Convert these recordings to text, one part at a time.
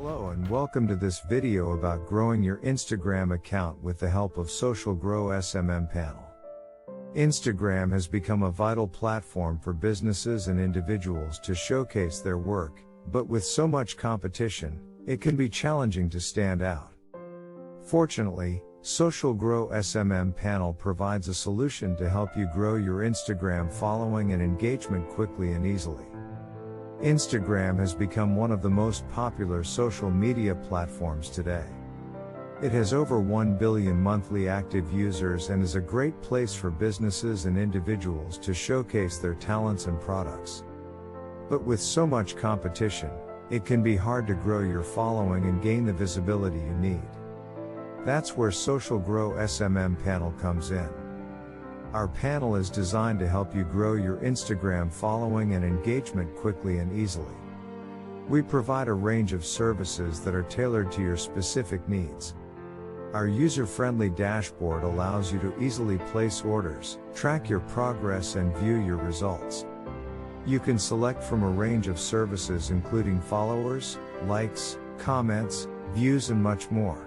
Hello and welcome to this video about growing your Instagram account with the help of Sosalgrow SMM panel. Instagram has become a vital platform for businesses and individuals to showcase their work, but with so much competition, it can be challenging to stand out. Fortunately, Sosalgrow SMM panel provides a solution to help you grow your Instagram following and engagement quickly and easily. Instagram has become one of the most popular social media platforms today. It has over 1 billion monthly active users and is a great place for businesses and individuals to showcase their talents and products. But with so much competition, it can be hard to grow your following and gain the visibility you need. That's where Sosalgrow SMM panel comes in. Our panel is designed to help you grow your Instagram following and engagement quickly and easily. We provide a range of services that are tailored to your specific needs. Our user-friendly dashboard allows you to easily place orders, track your progress and view your results. You can select from a range of services including followers, likes, comments, views and much more.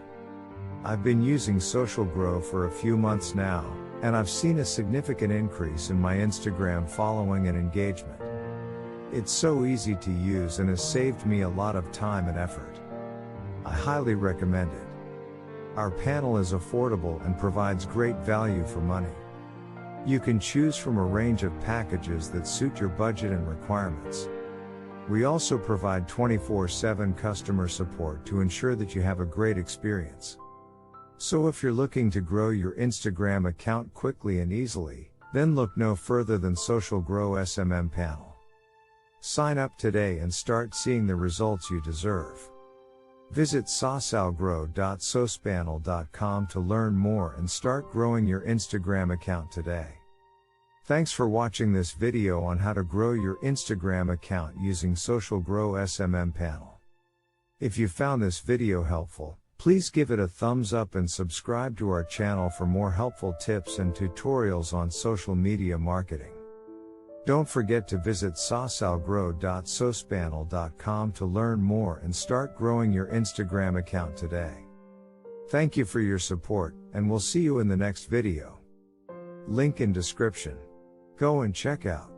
I've been using Sosalgrow for a few months now, and I've seen a significant increase in my Instagram following and engagement. It's so easy to use and has saved me a lot of time and effort. I highly recommend it. Our panel is affordable and provides great value for money. You can choose from a range of packages that suit your budget and requirements. We also provide 24/7 customer support to ensure that you have a great experience. So if you're looking to grow your Instagram account quickly and easily, then look no further than Sosalgrow SMM panel. Sign up today and start seeing the results you deserve. Visit sosalgrow.sospanel.com to learn more and start growing your Instagram account today. Thanks for watching this video on how to grow your Instagram account using Sosalgrow SMM panel. If you found this video helpful, please give it a thumbs up and subscribe to our channel for more helpful tips and tutorials on social media marketing. Don't forget to visit sosalgrow.sospanel.com to learn more and start growing your Instagram account today. Thank you for your support, and we'll see you in the next video. Link in description. Go and check out.